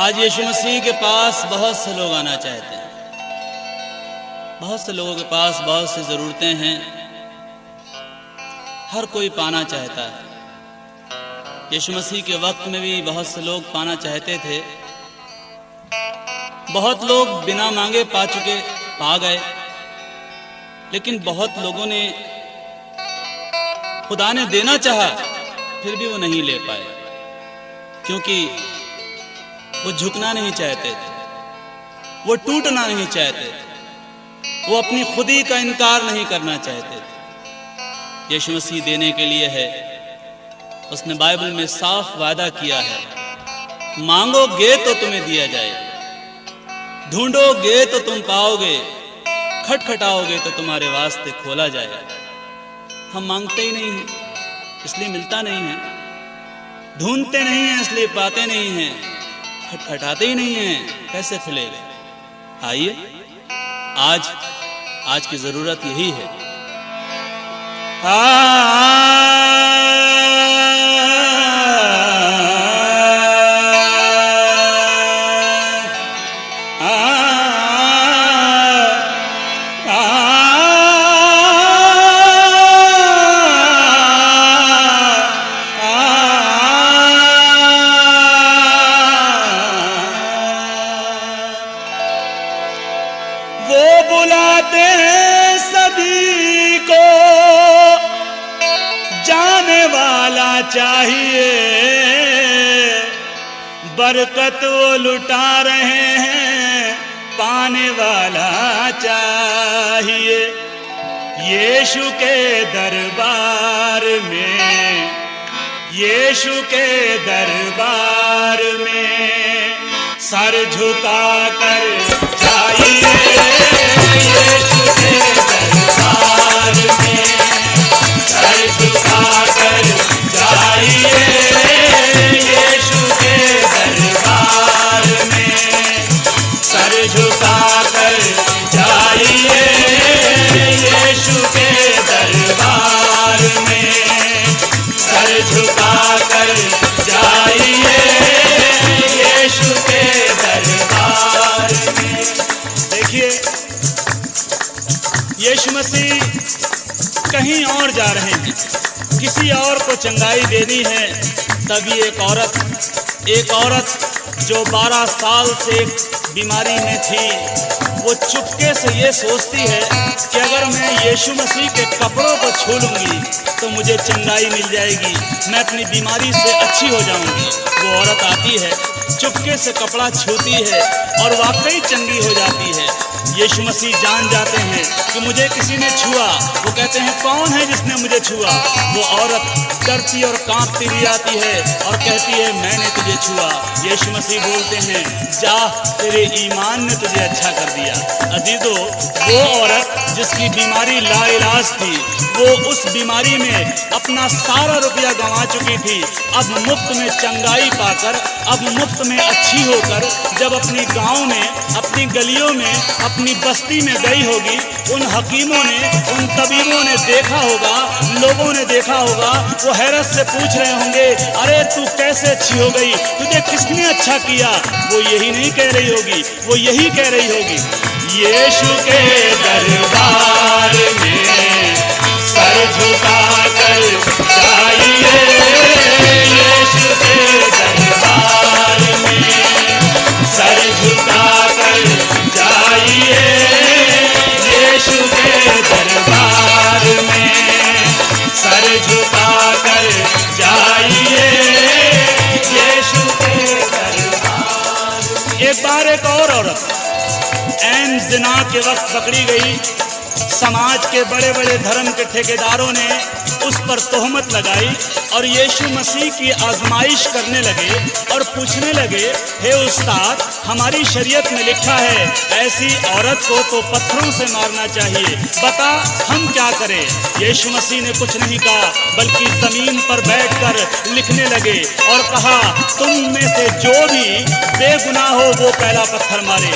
आज यीशु मसीह के पास बहुत से लोग आना चाहते हैं। बहुत से लोगों के पास बहुत सी ज़रूरतें हैं। हर कोई पाना चाहता है। यीशु मसीह के वक्त में भी बहुत से लोग पाना चाहते थे। बहुत लोग बिना मांगे पा गए, लेकिन बहुत लोगों ने खुदा ने देना चाहा फिर भी वो नहीं ले पाए, क्योंकि वो झुकना नहीं चाहते थे, वो टूटना नहीं चाहते थे, वो अपनी खुदी का इनकार नहीं करना चाहते थे। यीशु मसीह देने के लिए है। उसने बाइबल में साफ वादा किया है, मांगोगे तो तुम्हें दिया जाएगा, ढूंढोगे तो तुम पाओगे, खटखटाओगे तो तुम्हारे वास्ते खोला जाएगा। हम मांगते ही नहीं हैं, इसलिए मिलता नहीं है। ढूंढते नहीं हैं, इसलिए पाते नहीं हैं। खटखटाते ही नहीं हैं, कैसे खुलेगा? आइए, आज की जरूरत यही है। बुलाते हैं सभी को, जाने वाला चाहिए। बरकत वो लुटा रहे हैं, पाने वाला चाहिए। यीशु के दरबार में, यीशु के दरबार में सर झुका कर जाइए। यीशु के दरबार में सर झुका कर जाइए। यीशु के दरबार में सर झुका कर जाइए। यीशु के दरबार में सर झुका कर जाइए। यीशु के दरबार में। देखिए, यीशु मसीह कहीं और जा रहे हैं, किसी और को चंगाई देनी है। तभी एक औरत जो 12 साल से बीमारी में थी, वो चुपके से ये सोचती है कि अगर मैं यीशु मसीह के कपड़ों को छू लूंगी तो मुझे चंगाई मिल जाएगी, मैं अपनी बीमारी से अच्छी हो जाऊंगी। वो औरत आती है, चुपके से कपड़ा छूती है और वाकई चंगी हो जाती है। यीशु मसीह जान जाते हैं कि मुझे किसी ने छुआ। वो कहते हैं, कौन है जिसने मुझे छुआ? वो औरत डरती और कांपती भी आती है और कहती है, मैंने तुझे छुआ। यीशु मसीह बोलते हैं, जा, तेरे ईमान ने तुझे अच्छा कर दिया। अजीजों, वो औरत जिसकी बीमारी लाइलाज थी, वो उस बीमारी में अपना सारा रुपया गंवा चुकी थी, अब मुफ्त में चंगाई पाकर, अब मुफ्त में अच्छी होकर जब अपनी गांव में, अपनी गलियों में, अपनी बस्ती में गई होगी, उन हकीमों ने, उन तबीबों ने देखा होगा, लोगों ने देखा होगा, वो हैरत से पूछ रहे होंगे, अरे तू कैसे अच्छी हो गई, तुझे किसने अच्छा किया? वो यही नहीं कह रही होगी, वो यही कह रही होगी, यीशु के दरबार में सर झुका कर जाइए। यीशु के दरबार में सर झुका कर जाइए। यीशु के दरबार में सर झुका कर जाइए। यीशु के दरबार। एक बार एक और औरत ऐन ज़िना के वक्त पकड़ी गई। समाज के बड़े बड़े धर्म के ठेकेदारों ने उस पर तोहमत लगाई और यीशु मसीह की आजमाइश करने लगे और पूछने लगे, हे उस्ताद, हमारी शरीयत में लिखा है ऐसी औरत को तो पत्थरों से मारना चाहिए, बता हम क्या करें? यीशु मसीह ने कुछ नहीं कहा, बल्कि जमीन पर बैठकर लिखने लगे और कहा, तुम में से जो भी बेगुनाह हो वो पहला पत्थर मारे।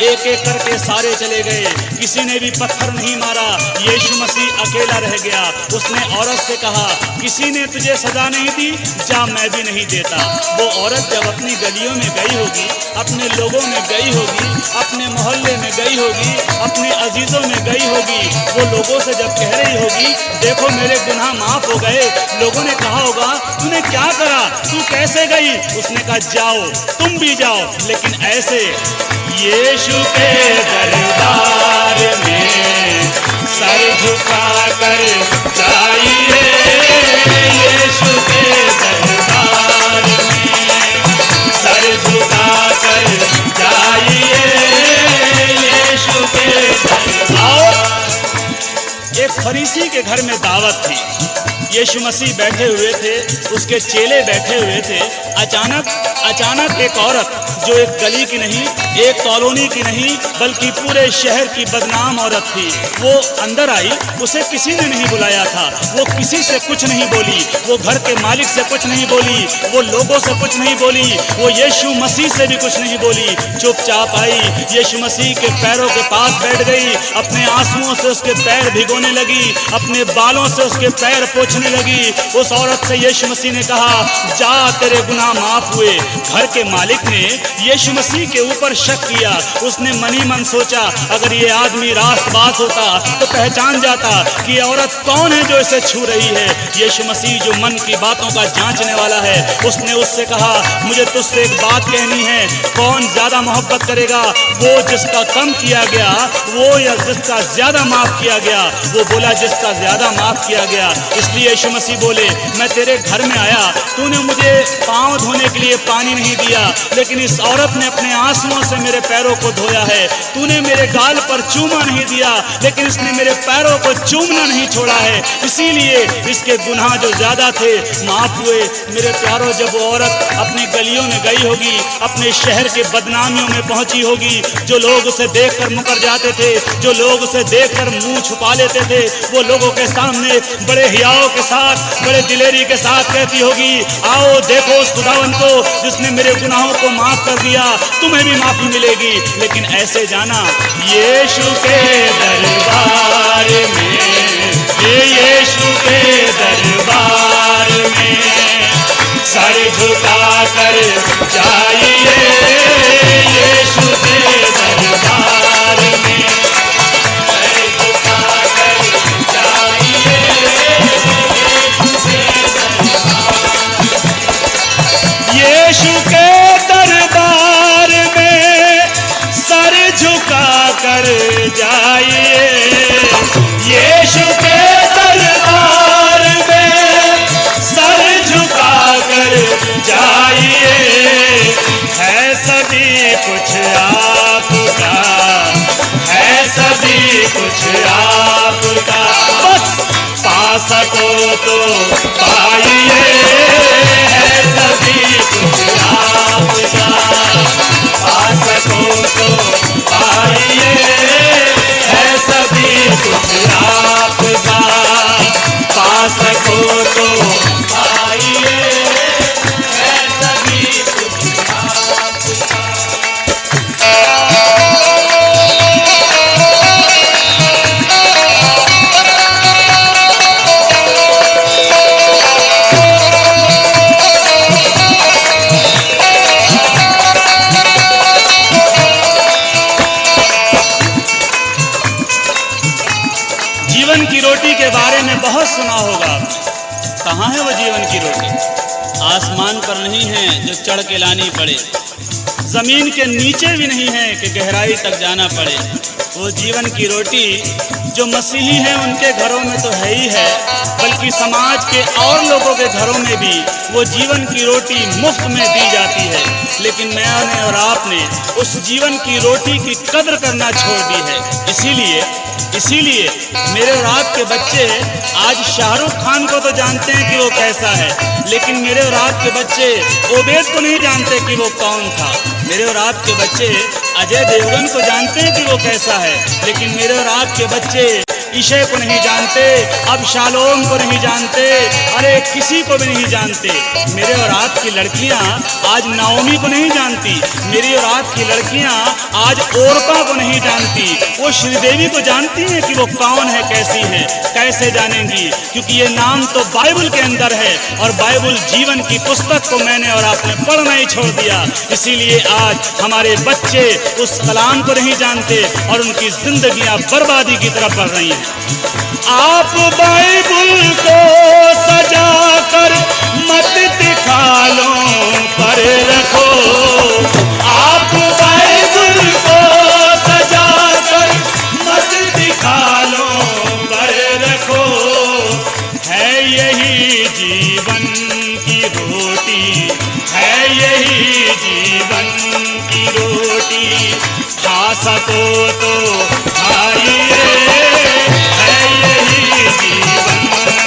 एक एक करके सारे चले गए, किसी ने भी पत्थर नहीं मारा। मारा, यीशु मसीह अकेला रह गया। उसने औरत से कहा, किसी ने तुझे सजा नहीं दी, जा मैं भी नहीं देता। वो औरत जब अपनी गलियों में गई होगी, अपने लोगों में गई होगी, अपने मोहल्ले में गई होगी, अपने अजीजों में गई होगी, वो लोगों से जब कह रही होगी, देखो मेरे गुनाह माफ हो गए, लोगों ने कहा होगा, तूने क्या करा, तू कैसे गई? उसने कहा, जाओ तुम भी जाओ, लेकिन ऐसे यीशु के दरबार में सर झुका कर जाइए, यीशु के दरबार में सर झुका कर जाइए, यीशु के दरबार। एक फरीसी के घर में दावत थी। यीशु मसीह बैठे हुए थे, उसके चेले बैठे हुए थे। अचानक एक औरत, जो एक गली की नहीं, एक कॉलोनी की नहीं, बल्कि पूरे शहर की बदनाम औरत थी, वो अंदर आई। उसे किसी ने नहीं बुलाया था, वो किसी से कुछ नहीं बोली, वो घर के मालिक से कुछ नहीं बोली, वो लोगों से कुछ नहीं बोली, वो यीशु मसीह से भी कुछ नहीं बोली। चुपचाप आई, यीशु मसीह के पैरों के पास बैठ गई, अपने आंसुओं से उसके पैर भिगोने लगी, अपने बालों से उसके पैर पोंछने लगी। उस औरत से यीशु मसीह ने कहा, जा तेरे गुनाह माफ हुए। घर के मालिक ने यीशु मसीह के ऊपर शक किया। उसने मन ही मन सोचा, अगर ये आदमी रास्तबाज होता तो पहचान जाता कि ये औरत कौन है जो इसे छू रही है। यीशु मसीह जो मन की बातों का जांचने वाला है, उसने उससे कहा, मुझे तुझसे एक बात कहनी है, कौन ज्यादा मोहब्बत करेगा, वो जिसका कम किया गया वो या जिसका ज्यादा माफ किया गया? वो बोला, जिसका ज्यादा माफ किया गया। इसलिए यीशु मसीह बोले, मैं तेरे घर में आया, तूने मुझे पांव धोने के लिए पानी नहीं दिया, लेकिन इस औरत ने अपने आंसुओं से मेरे पैरों को धोया है। तूने मेरे गाल पर चूमा नहीं दिया, लेकिन इसने मेरे पैरों को चूमना नहीं छोड़ा है, इसीलिए इसके गुनाह जो ज्यादा थे माफ हुए। मेरे प्यारों, जब वो औरत अपनी गलियों में गई होगी, अपने शहर के बदनामियों में पहुंची होगी, जो लोग उसे देखकर मुकर जाते थे, जो लोग उसे देखकर मुंह छुपा लेते थे, वो लोगों के सामने बड़े हियाव के साथ, बड़े दिलेरी के साथ कहती होगी, आओ देखो उस खुदावंत को जिसने मेरे गुनाहों को माफ कर दिया, तुम्हें भी माफी मिलेगी। लेकिन ऐसे जाना, यीशु के दरबार में, यीशु के दरबार में सर झुका कर जाइए, यीशु के दरबार में सर झुका कर जाइए, यीशु के दरबार में सर झुका कर जाइए, यीशु के दरबार में सर झुका कर जाइए। है सभी कुछ आपका, है सभी कुछ आपका, बस पा सको तो पाइए, है सभी कुछ आपका, पा सको तो पाइए, है सभी कुछ आपका, पा सको तो पाइए, है सभी कुछ आपका। जीवन की रोटी के बारे में बहुत सुना होगा। कहाँ है वो जीवन की रोटी? आसमान पर नहीं है जो चढ़ के लानी पड़े, जमीन के नीचे भी नहीं है कि गहराई तक जाना पड़े। वो जीवन की रोटी जो मसीही हैं उनके घरों में तो है ही है, बल्कि समाज के और लोगों के घरों में भी वो जीवन की रोटी मुफ्त में दी जाती है। लेकिन मैंने और आपने उस जीवन की रोटी की कद्र करना छोड़ दी है। इसीलिए मेरे और आपके बच्चे आज शाहरुख खान को तो जानते हैं कि वो कैसा है, लेकिन मेरे और आपके बच्चे ओबेद को नहीं जानते कि वो कौन था। मेरे और आपके बच्चे अजय देवगन को जानते हैं कि वो कैसा है, लेकिन मेरे और आपके बच्चे ईशे को नहीं जानते, अबशालोम को नहीं जानते, अरे किसी को भी नहीं जानते। मेरे और आपकी लड़कियां आज नाओमी को नहीं जानती, मेरी और आपकी लड़कियां आज ओरपा को नहीं जानती। वो श्रीदेवी को जानती हैं कि वो कौन है, कैसी है। कैसे जानेंगी? क्योंकि ये नाम तो बाइबल के अंदर है और बाइबल जीवन की पुस्तक को मैंने और आपने पढ़ना ही छोड़ दिया। इसीलिए आज हमारे बच्चे उस कलाम को नहीं जानते और उनकी जिंदगियां बर्बादी की तरफ बढ़ रही हैं। आप बाइबल को सजा कर मत दिखालों पर रखो, आप बाइबल को सजा कर मत दिखालों पर रखो। है यही जीवन की रोटी, है यही जीवन की रोटी, खा सको तो खाइए, है यही जीवन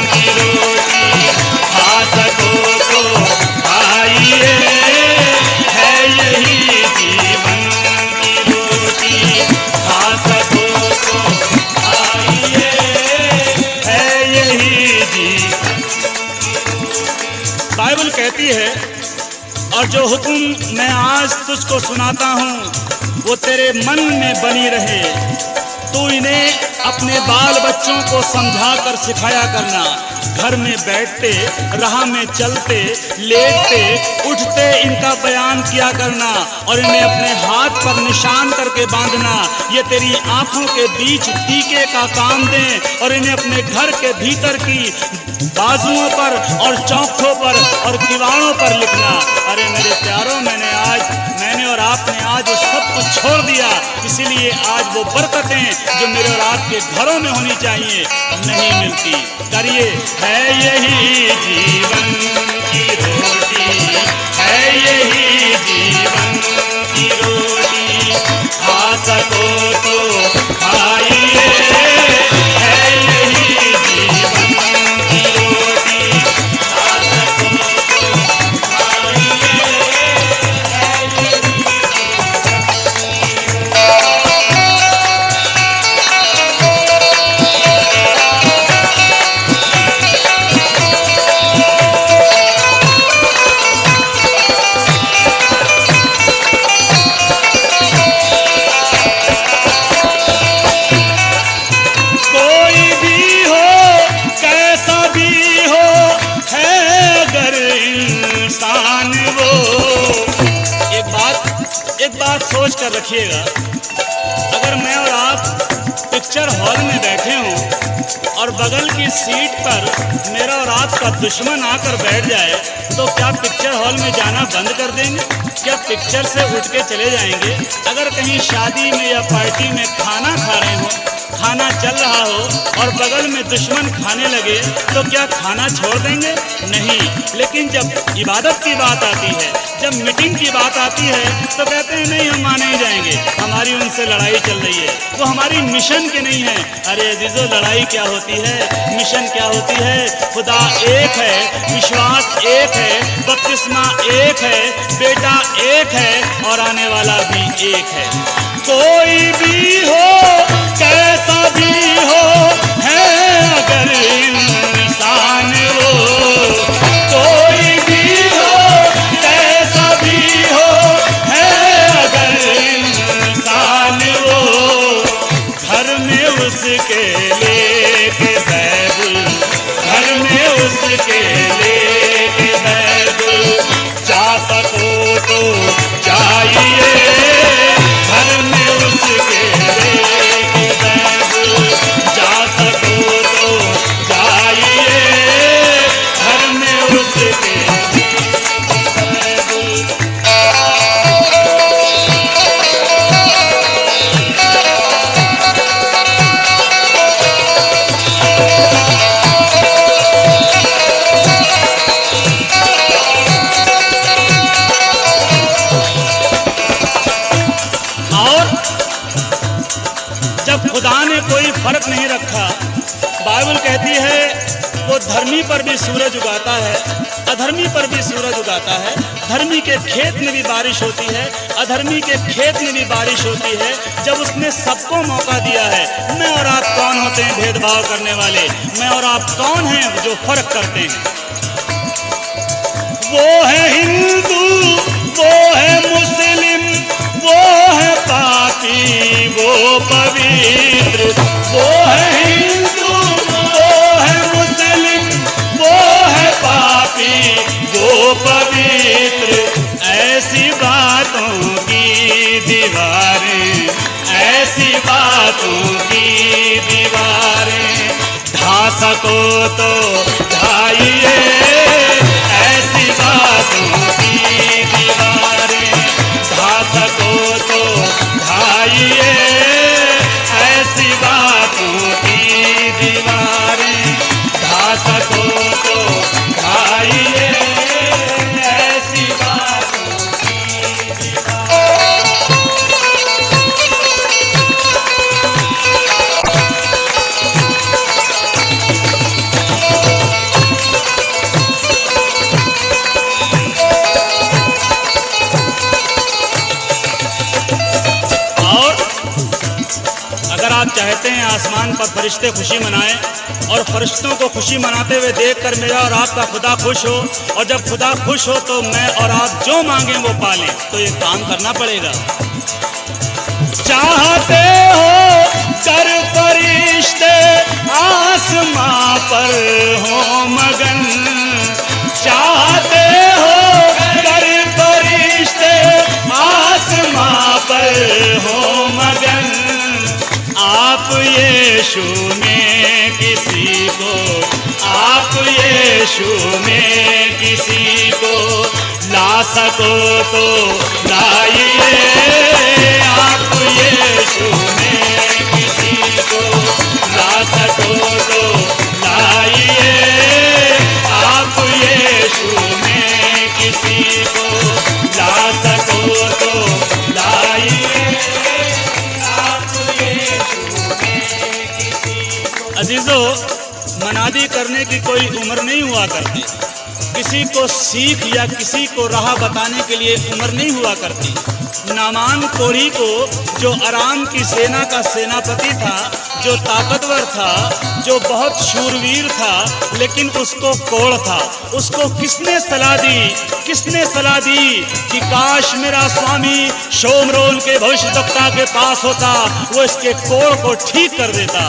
की रोटी, खा सको तो खाइए, है यही जीवन की रोटी, खा सको तो खाइए, है यही जीवन। बाइबल कहती है, और जो हुक्म मैं आज तुझको सुनाता हूँ वो तेरे मन में बनी रहे, तू इन्हें अपने बाल बच्चों को समझा कर सिखाया करना। घर में बैठते, राह में चलते, लेटते, उठते इनका बयान किया करना और इन्हें अपने हाथ पर निशान करके बांधना। ये तेरी आंखों के बीच टीके का काम दें और इन्हें अपने घर के भीतर की बाजुओं पर और चौखों पर और किवाड़ों पर लिखना। अरे मेरे प्यारों, मैंने और आपने आज वो सब कुछ छोड़ दिया, इसीलिए आज वो बरकतें जो मेरे और आपके घरों में होनी चाहिए नहीं मिलती। करिए, है यही जीवन की रोटी, है यही जीवन की रोटी, खा सको तो खाइए, है यही जीवन की रोटी, खा सको तो खाइए, है यही। एक बात सोच कर रखिएगा, अगर मैं और आप पिक्चर हॉल में बैठे हों और बगल की सीट पर मेरा और आपका दुश्मन आकर बैठ जाए तो क्या पिक्चर हॉल में जाना बंद कर देंगे? क्या पिक्चर से उठ के चले जाएंगे? अगर कहीं शादी में या पार्टी में खाना खा रहे हो, खाना चल रहा हो और बगल में दुश्मन खाने लगे तो क्या खाना छोड़ देंगे? नहीं। लेकिन जब इबादत की बात आती है, जब मीटिंग की बात आती है तो कहते हैं नहीं, हम माने ही जाएंगे, हमारी उनसे लड़ाई चल रही है, वो हमारी मिशन के नहीं है। अरे अजीजों, लड़ाई क्या होती है, मिशन क्या होती है? खुदा एक है, विश्वास एक है, बपतिस्मा एक है, बेटा एक है और आने वाला भी एक है। कोई भी हो, कैसा भी हो, है अगर इंसान वो, कोई भी हो, कैसा भी हो, है अगर इंसान वो, घर में उसके लेके बाइबल, घर में उसके लेके बाइबल, जा सको तो जाइए, घर में उसके लेके बाइबल, जा सको तो जाइए, घर में उसके बाइबल। जब खुदा ने कोई फर्क नहीं रखा, बाइबल कहती है वो वो धर्मी पर भी सूरज उगाता है, अधर्मी पर भी सूरज उगाता है। धर्मी के खेत में भी बारिश होती है, अधर्मी के खेत में भी बारिश होती है, जब उसने सबको मौका दिया है। मैं और आप कौन होते हैं भेदभाव करने वाले? मैं और आप कौन हैं जो फर्क करते हैं? वो है हिंदू, वो है मुस्लिम, वो है पापी, वो पवित्र। वो है हिंदू, वो है मुस्लिम, वो है पापी, वो पवित्र। ऐसी बातों की दीवारें, ऐसी बातों की दीवारें ढा सको तो ढाइए, ऐसी बातों की दीवारें ढा सको तो ढाइए, ऐसी बातों की दीवारें ढा सको तो ढाइए, ऐसी बातों की दीवारें। अगर आप चाहते हैं आसमान पर फरिश्ते खुशी मनाएं और फरिश्तों को खुशी मनाते हुए देखकर मेरा और आपका खुदा खुश हो, और जब खुदा खुश हो तो मैं और आप जो मांगें वो पालें, तो ये काम करना पड़ेगा। चाहते हो कर फरिश्ते आसमां पर हो मगन, चाहते हो कर फरिश्ते आसमां पर हो मगन। आप यीशु में किसी को, आप यीशु में किसी को ला सको तो लाइए, आप यीशु में किसी को ला सको तो लाइए, आप यीशु में किसी को ला सको तो लाइए, आप यीशु में किसी को। अजीजों, मनादी करने की कोई उम्र नहीं हुआ करती, किसी को सीख या किसी को राह बताने के लिए उम्र नहीं हुआ करती। नामान कोढ़ी को, जो अराम की सेना का सेनापति था, जो ताकतवर था, जो बहुत शूरवीर था, लेकिन उसको कोढ़ था। उसको किसने सलाह दी? किसने सलाह दी कि काश मेरा स्वामी शोमरोन के भविष्यद्वक्ता के पास होता, वो इसके कोढ़ को ठीक कर देता।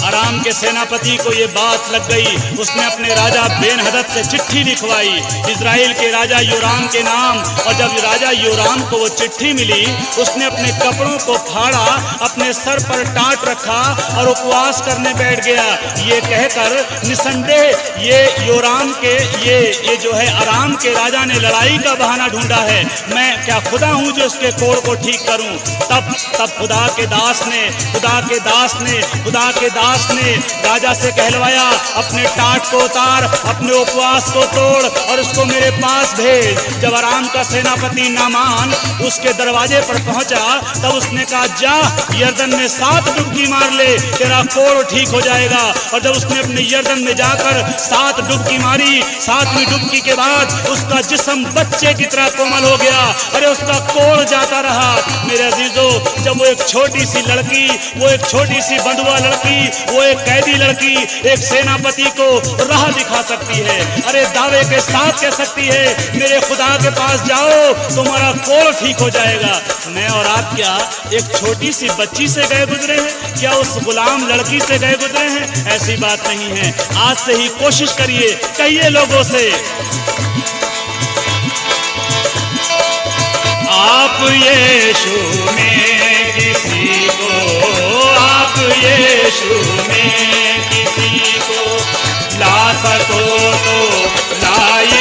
अराम के सेनापति को ये बात लग गई। उसने अपने राजा बेन-हदद से चिट्ठी लिखवाई इजराइल के राजा योराम के नाम, और जब राजा योराम को वो चिट्ठी मिली, उसने अपने कपड़ों को फाड़ा, अपने सर पर टाट रखा और उपवास करने बैठ गया, ये कहकर निसंदेह ये योराम के ये जो है अराम के राजा ने लड़ाई का बहाना ढूंढा है, मैं क्या खुदा हूँ जो इसके कोढ़ को ठीक करूँ। तब खुदा के दास ने राजा से कहलवाया, अपने टाट को उतार, अपने उपवास को तोड़ और उसको मेरे पास भेज। जब अराम का सेनापति नामान उसके दरवाजे पर पहुंचा, तब उसने कहा, जा यर्दन में 7 डुबकी मार ले, तेरा कोढ़ ठीक हो जाएगा। और जब उसने अपने यर्दन में जाकर 7 डुबकी मारी, 7वीं डुबकी के बाद उसका जिस्म बच्चे की तरह कोमल हो गया। अरे उसका कोढ़ जाता रहा। मेरे अजीजों, जब वो एक छोटी सी लड़की, वो एक छोटी सी बंधुआ लड़की, वो एक कैदी लड़की एक सेनापति को राह दिखा सकती है, अरे दावे के साथ कह सकती है, मेरे खुदा के पास जाओ, तुम्हारा कोढ़ ठीक हो जाएगा। मैं और आप क्या एक छोटी सी बच्ची से गए गुजरे हैं? क्या उस गुलाम लड़की से गए गुजरे हैं? ऐसी बात नहीं है। आज से ही कोशिश करिए, कहिए लोगों से, आप यीशु में किसी को, आप यीशु में किसी को ला सको तो लाइए,